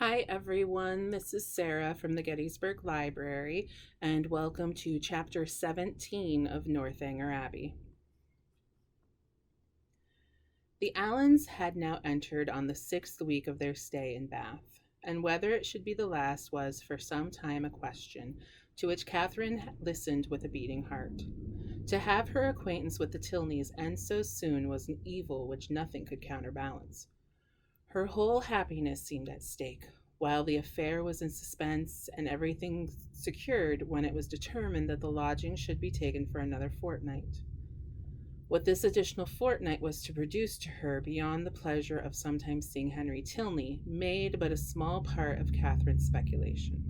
Hi, everyone. This is Sarah from the Gettysburg Library, and welcome to Chapter 17 of Northanger Abbey. The Allens had now entered on the 6th week of their stay in Bath, and whether it should be the last was for some time a question, to which Catherine listened with a beating heart. To have her acquaintance with the Tilneys end so soon was an evil which nothing could counterbalance. Her whole happiness seemed at stake, while the affair was in suspense and everything secured when it was determined that the lodging should be taken for another fortnight. What this additional fortnight was to produce to her beyond the pleasure of sometimes seeing Henry Tilney made but a small part of Catherine's speculation.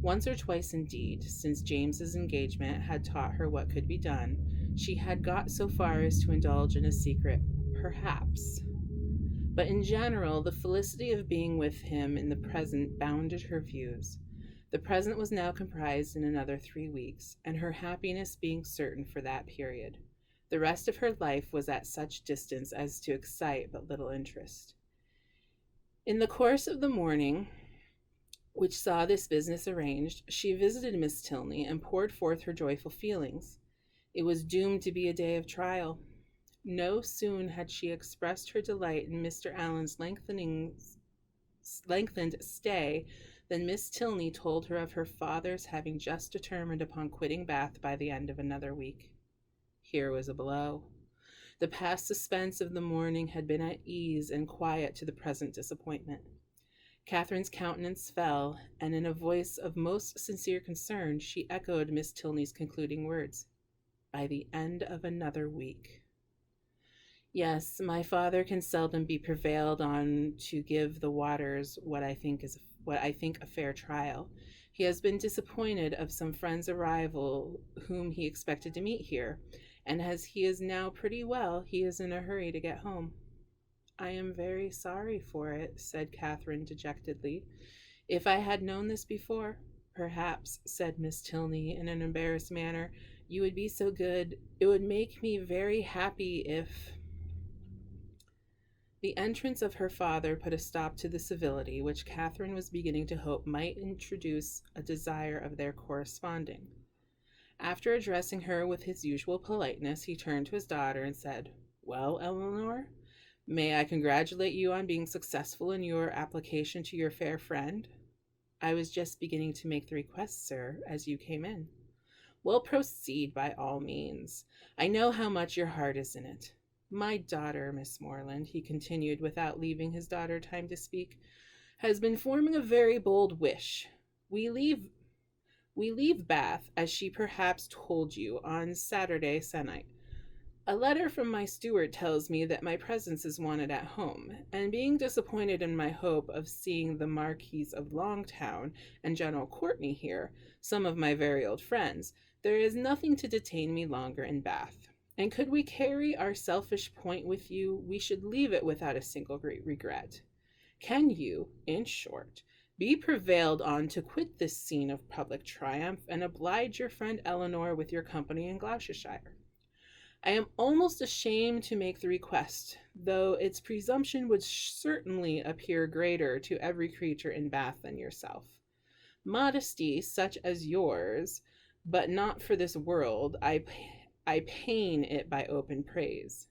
Once or twice, indeed, since James's engagement had taught her what could be done, she had got so far as to indulge in a secret perhaps. But in general, the felicity of being with him in the present bounded her views. The present was now comprised in another 3 weeks, and her happiness being certain for that period. The rest of her life was at such distance as to excite but little interest. In the course of the morning, which saw this business arranged, she visited Miss Tilney and poured forth her joyful feelings. It was doomed to be a day of trial. No sooner had she expressed her delight in Mr. Allen's lengthened stay than Miss Tilney told her of her father's having just determined upon quitting Bath by the end of another week. Here was a blow. The past suspense of the morning had been at ease and quiet to the present disappointment. Catherine's countenance fell, and in a voice of most sincere concern she echoed Miss Tilney's concluding words, "By the end of another week." Yes, my father can seldom be prevailed on to give the waters what I think a fair trial. He has been disappointed of some friend's arrival whom he expected to meet here, and as he is now pretty well, he is in a hurry to get home. I am very sorry for it, said Catherine dejectedly. If I had known this before, perhaps, said Miss Tilney in an embarrassed manner, you would be so good. It would make me very happy if... The entrance of her father put a stop to the civility which Catherine was beginning to hope might introduce a desire of their corresponding. After addressing her with his usual politeness, he turned to his daughter and said, "Well, Eleanor, may I congratulate you on being successful in your application to your fair friend?" "I was just beginning to make the request, sir, as you came in." "Well, proceed by all means. I know how much your heart is in it. My daughter, Miss Morland," he continued without leaving his daughter time to speak, "has been forming a very bold wish. We leave Bath, as she perhaps told you, on Saturday se'nnight. A letter from my steward tells me that my presence is wanted at home, and being disappointed in my hope of seeing the Marquis of Longtown and General Courtenay here, some of my very old friends, there is nothing to detain me longer in Bath. And could we carry our selfish point with you, we should leave it without a single great regret. Can you, in short, be prevailed on to quit this scene of public triumph and oblige your friend Eleanor with your company in Gloucestershire? I am almost ashamed to make the request, though its presumption would certainly appear greater to every creature in Bath than yourself. Modesty, such as yours, but not for this world, I pain it by open praise.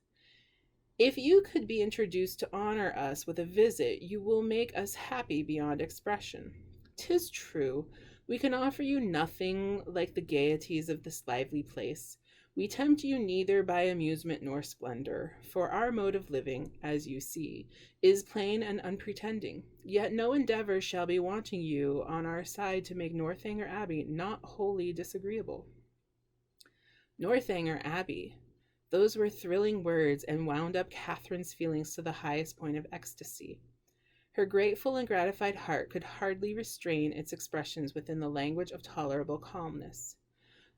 If you could be introduced to honor us with a visit, you will make us happy beyond expression. 'Tis true, we can offer you nothing like the gaieties of this lively place. We tempt you neither by amusement nor splendor, for our mode of living, as you see, is plain and unpretending. Yet no endeavor shall be wanting you on our side to make Northanger Abbey not wholly disagreeable." Northanger Abbey. Those were thrilling words and wound up Catherine's feelings to the highest point of ecstasy. Her grateful and gratified heart could hardly restrain its expressions within the language of tolerable calmness.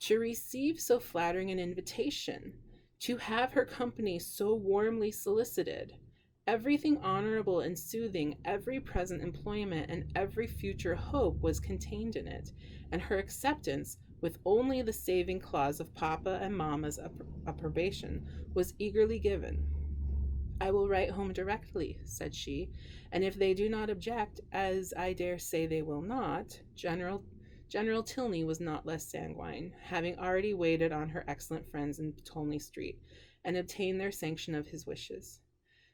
To receive so flattering an invitation, to have her company so warmly solicited, everything honorable and soothing, every present employment and every future hope was contained in it, and her acceptance, with only the saving clause of Papa and Mamma's approbation, was eagerly given. I will write home directly, said she, and if they do not object, as I dare say they will not, General Tilney was not less sanguine, having already waited on her excellent friends in Tolney Street, and obtained their sanction of his wishes.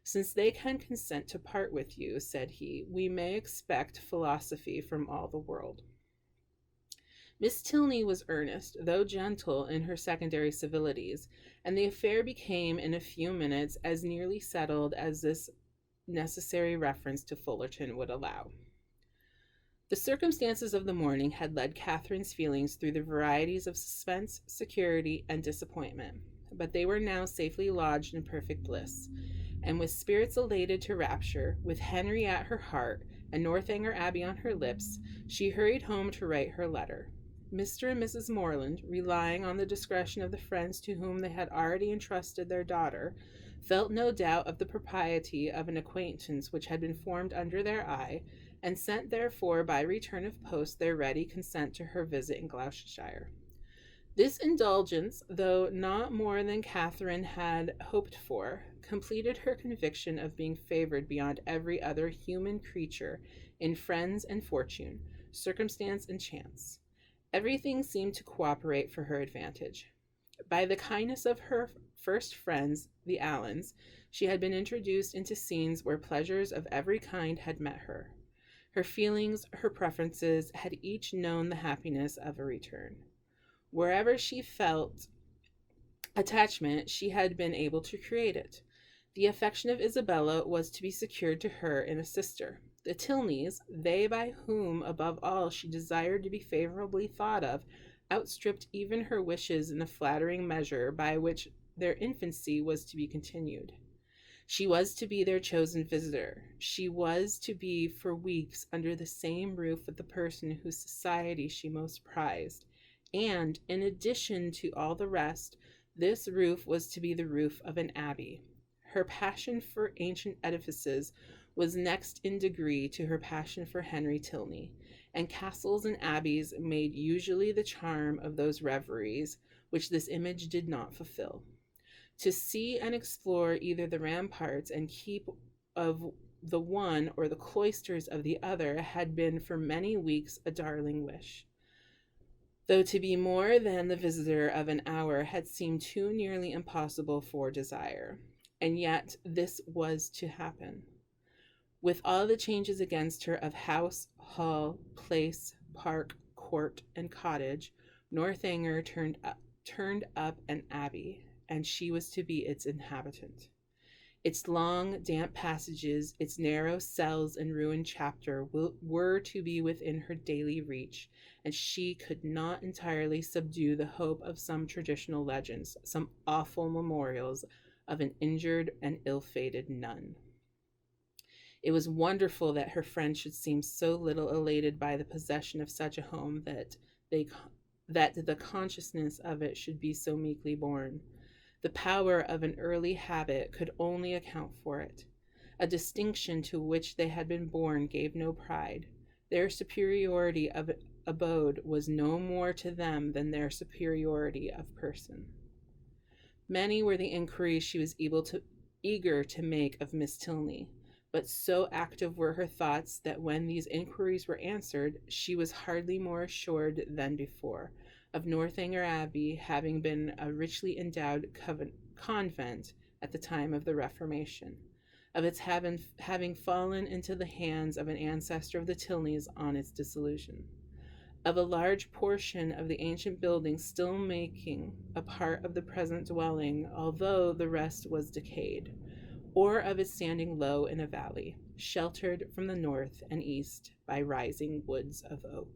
Since they can consent to part with you, said he, we may expect philosophy from all the world. Miss Tilney was earnest, though gentle, in her secondary civilities, and the affair became in a few minutes as nearly settled as this necessary reference to Fullerton would allow. The circumstances of the morning had led Catherine's feelings through the varieties of suspense, security, and disappointment, but they were now safely lodged in perfect bliss, and with spirits elated to rapture, with Henry at her heart, and Northanger Abbey on her lips, she hurried home to write her letter. Mr. and Mrs. Morland, relying on the discretion of the friends to whom they had already entrusted their daughter, felt no doubt of the propriety of an acquaintance which had been formed under their eye, and sent therefore by return of post their ready consent to her visit in Gloucestershire. This indulgence, though not more than Catherine had hoped for, completed her conviction of being favored beyond every other human creature in friends and fortune, circumstance and chance. Everything seemed to cooperate for her advantage. By the kindness of her first friends, the Allens, she had been introduced into scenes where pleasures of every kind had met her. Her feelings, her preferences, had each known the happiness of a return. Wherever she felt attachment, she had been able to create it. The affection of Isabella was to be secured to her in a sister. The Tilneys, they by whom above all she desired to be favorably thought of, outstripped even her wishes in a flattering measure by which their infancy was to be continued. She was to be their chosen visitor. She was to be for weeks under the same roof with the person whose society she most prized, and, in addition to all the rest, this roof was to be the roof of an abbey. Her passion for ancient edifices was next in degree to her passion for Henry Tilney, and castles and abbeys made usually the charm of those reveries which this image did not fulfill. To see and explore either the ramparts and keep of the one or the cloisters of the other had been for many weeks a darling wish, though to be more than the visitor of an hour had seemed too nearly impossible for desire. And yet this was to happen. With all the changes against her of house, hall, place, park, court, and cottage, Northanger turned up an abbey, and she was to be its inhabitant. Its long, damp passages, its narrow cells and ruined chapter were to be within her daily reach, and she could not entirely subdue the hope of some traditional legends, some awful memorials of an injured and ill-fated nun. It was wonderful that her friend should seem so little elated by the possession of such a home that the consciousness of it should be so meekly borne. The power of an early habit could only account for it. A distinction to which they had been born gave no pride. Their superiority of abode was no more to them than their superiority of person. Many were the inquiries she was eager to make of Miss Tilney, but so active were her thoughts that when these inquiries were answered, she was hardly more assured than before of Northanger Abbey having been a richly endowed convent at the time of the Reformation, of its having fallen into the hands of an ancestor of the Tilneys on its dissolution, of a large portion of the ancient building still making a part of the present dwelling, although the rest was decayed, or of its standing low in a valley, sheltered from the north and east by rising woods of oak.